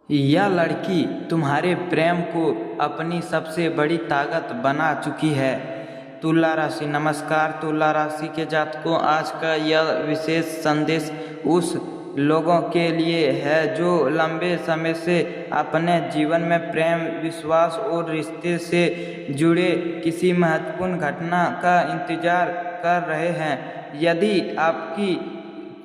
यह लड़की तुम्हारे प्रेम को अपनी सबसे बड़ी ताकत बना चुकी है। तुला राशि। नमस्कार तुला राशि के जातकों, आज का यह विशेष संदेश उस लोगों के लिए है जो लंबे समय से अपने जीवन में प्रेम, विश्वास और रिश्ते से जुड़े किसी महत्वपूर्ण घटना का इंतजार कर रहे हैं। यदि आपकी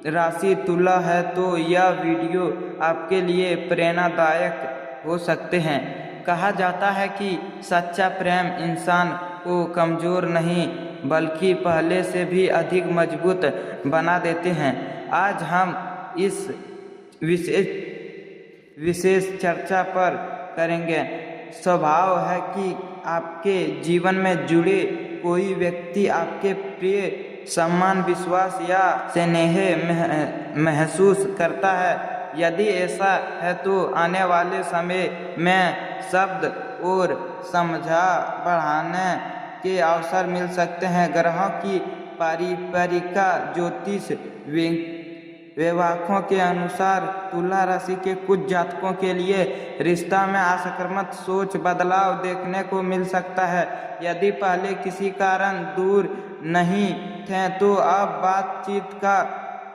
राशि तुला है तो यह वीडियो आपके लिए प्रेरणादायक हो सकते हैं। कहा जाता है कि सच्चा प्रेम इंसान को कमज़ोर नहीं बल्कि पहले से भी अधिक मजबूत बना देते हैं। आज हम इस विशेष चर्चा पर करेंगे। स्वभाव है कि आपके जीवन में जुड़े कोई व्यक्ति आपके प्रिय, सम्मान, विश्वास या स्नेह महसूस करता है। यदि ऐसा है तो आने वाले समय में शब्द और समझा बढ़ाने के अवसर मिल सकते हैं। ग्रहों की परिपरिका ज्योतिष विभागों के अनुसार तुला राशि के कुछ जातकों के लिए रिश्ता में असकारात्मक सोच बदलाव देखने को मिल सकता है। यदि पहले किसी कारण दूर नहीं थे तो अब बातचीत का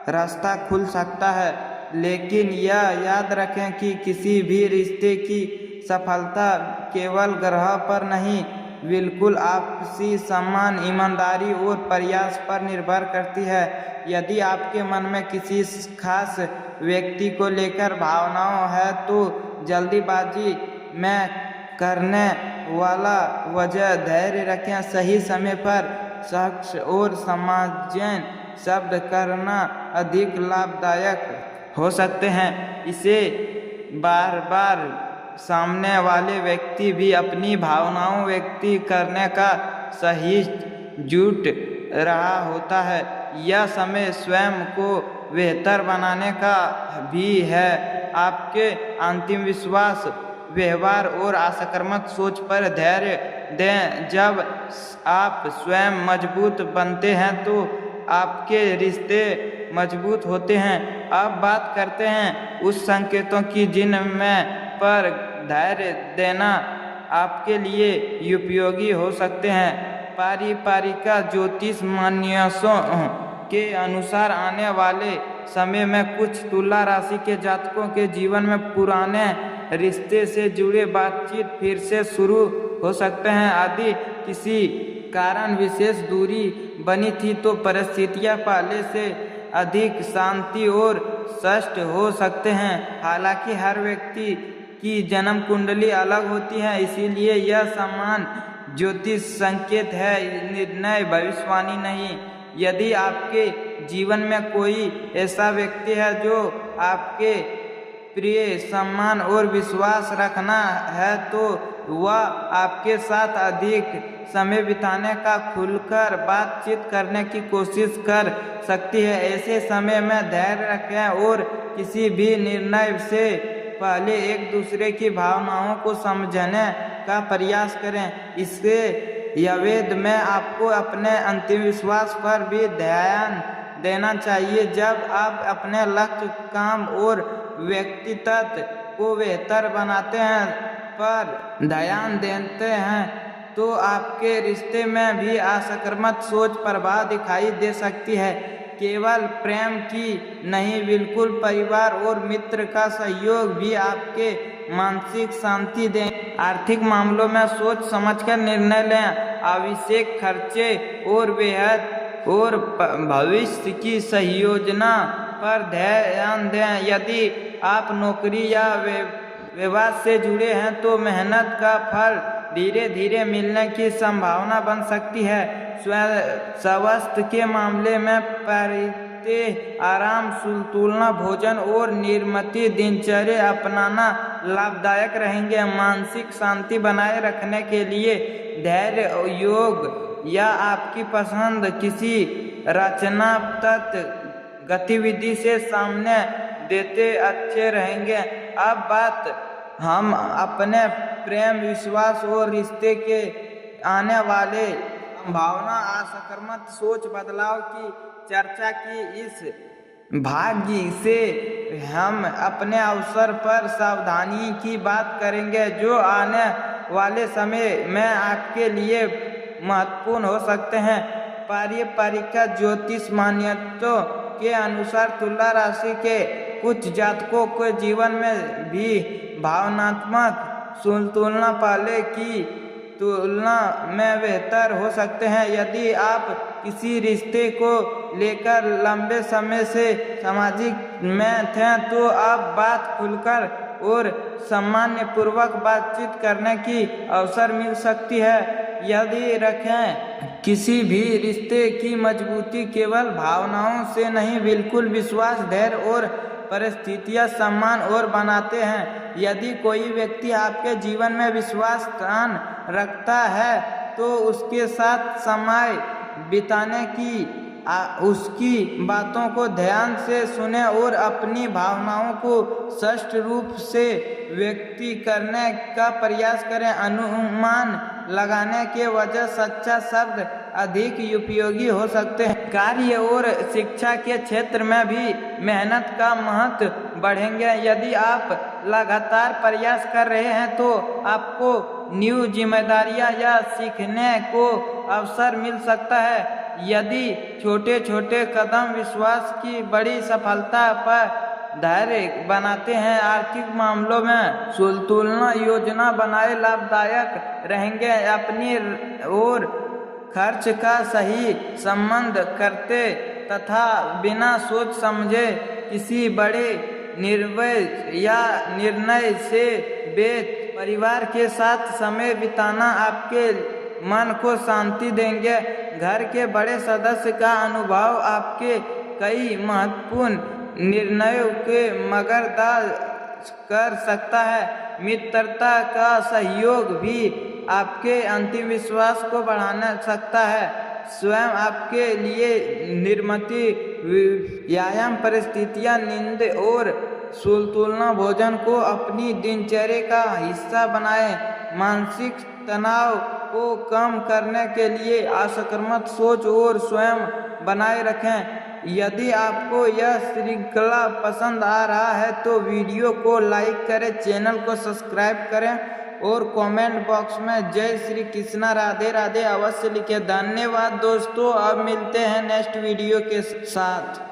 रास्ता खुल सकता है। लेकिन यह याद रखें कि किसी भी रिश्ते की सफलता केवल ग्रह पर नहीं, बिल्कुल आपसी सम्मान, ईमानदारी और प्रयास पर निर्भर करती है। यदि आपके मन में किसी खास व्यक्ति को लेकर भावनाओं है तो जल्दीबाजी में करने वाला वजह धैर्य रखें। सही समय पर शख्स और समाजन शब्द करना अधिक लाभदायक हो सकते हैं। इसे बार बार सामने वाले व्यक्ति भी अपनी भावनाओं व्यक्त करने का सही जुट रहा होता है। यह समय स्वयं को बेहतर बनाने का भी है। आपके अंतिम विश्वास, व्यवहार और सकारात्मक सोच पर धैर्य दें। जब आप स्वयं मजबूत बनते हैं तो आपके रिश्ते मजबूत होते हैं। अब बात करते हैं उस संकेतों की जिनमें पर धैर्य देना आपके लिए उपयोगी हो सकते हैं। पारिपारिका ज्योतिष मान्यसों के अनुसार आने वाले समय में कुछ तुला राशि के जातकों के जीवन में पुराने रिश्ते से जुड़े बातचीत फिर से शुरू हो सकते हैं। यदि किसी कारण विशेष दूरी बनी थी तो परिस्थितियां पहले से अधिक शांति और स्पष्ट हो सकते हैं। हालांकि हर व्यक्ति की जन्म कुंडली अलग होती है, इसीलिए यह सामान्य ज्योतिष संकेत है, निर्णय भविष्यवाणी नहीं। यदि आपके जीवन में कोई ऐसा व्यक्ति है जो आपके प्रिय, सम्मान और विश्वास रखना है तो वह आपके साथ अधिक समय बिताने का, खुलकर बातचीत करने की कोशिश कर सकती है। ऐसे समय में धैर्य रखें और किसी भी निर्णय से पहले एक दूसरे की भावनाओं को समझने का प्रयास करें। इसके अवैध में आपको अपने अंतिम विश्वास पर भी ध्यान देना चाहिए। जब आप अपने लक्ष्य, काम और व्यक्तित्व को बेहतर बनाते हैं पर ध्यान देते हैं तो आपके रिश्ते में भी सकारात्मक सोच प्रभाव दिखाई दे सकती है। केवल प्रेम की नहीं, बिल्कुल परिवार और मित्र का सहयोग भी आपके मानसिक शांति दें। आर्थिक मामलों में सोच समझकर निर्णय लें। आवश्यक खर्चे और बेहद और भविष्य की सही योजना पर ध्यान दें। यदि आप नौकरी या व्यवसाय से जुड़े हैं तो मेहनत का फल धीरे धीरे मिलने की संभावना बन सकती है। स्वास्थ्य के मामले में आराम, संतुलित भोजन और नियमित दिनचर्या अपनाना लाभदायक रहेंगे। मानसिक शांति बनाए रखने के लिए धैर्य, योग या आपकी पसंद किसी रचनात्मक गतिविधि से समय देते अच्छे रहेंगे। अब बात हम अपने प्रेम, विश्वास और रिश्ते के आने वाले संभावना, सकारात्मक सोच बदलाव की चर्चा की। इस भाग्य से हम अपने अवसर पर सावधानी की बात करेंगे जो आने वाले समय में आपके लिए महत्वपूर्ण हो सकते हैं। पारंपरिक ज्योतिष मान्यताओं के अनुसार तुला राशि के कुछ जातकों के जीवन में भी भावनात्मक संतुलन पहले की तुलना में बेहतर हो सकते हैं। यदि आप किसी रिश्ते को लेकर लंबे समय से सामाजिक में थे तो आप बात खुलकर और सम्मानपूर्वक बातचीत करने की अवसर मिल सकती है। यदि रखें किसी भी रिश्ते की मजबूती केवल भावनाओं से नहीं, बिल्कुल विश्वास, धैर्य और परिस्थितियां सम्मान और बनाते हैं। यदि कोई व्यक्ति आपके जीवन में विश्वास स्थान रखता है तो उसके साथ समय बिताने की उसकी बातों को ध्यान से सुने और अपनी भावनाओं को स्पष्ट रूप से व्यक्त करने का प्रयास करें। अनुमान लगाने के वजह सच्चा शब्द अधिक उपयोगी हो सकते हैं। कार्य और शिक्षा के क्षेत्र में भी मेहनत का महत्व बढ़ेंगे। यदि आप लगातार प्रयास कर रहे हैं तो आपको न्यू जिम्मेदारियां या सीखने को अवसर मिल सकता है। यदि छोटे छोटे कदम विश्वास की बड़ी सफलता पर धैर्य बनाते हैं, आर्थिक मामलों में संतुलन योजना बनाए लाभदायक रहेंगे। अपनी और खर्च का सही संबंध करते तथा बिना सोच समझे किसी बड़े निर्णय से परिवार के साथ समय बिताना आपके मन को शांति देंगे। घर के बड़े सदस्य का अनुभव आपके कई महत्वपूर्ण निर्णयों के मार्गदर्शन कर सकता है। मित्रता का सहयोग भी आपके अंतिम विश्वास को बढ़ा सकता है। स्वयं आपके लिए निर्मित व्यायाम परिस्थितियां, नींद और संतुलित भोजन को अपनी दिनचर्या का हिस्सा बनाएं। मानसिक तनाव को कम करने के लिए सकारात्मक सोच और स्वयं बनाए रखें। यदि आपको यह श्रृंखला पसंद आ रहा है तो वीडियो को लाइक करें, चैनल को सब्सक्राइब करें और कमेंट बॉक्स में जय श्री कृष्णा, राधे राधे अवश्य लिखें। धन्यवाद दोस्तों, अब मिलते हैं नेक्स्ट वीडियो के साथ।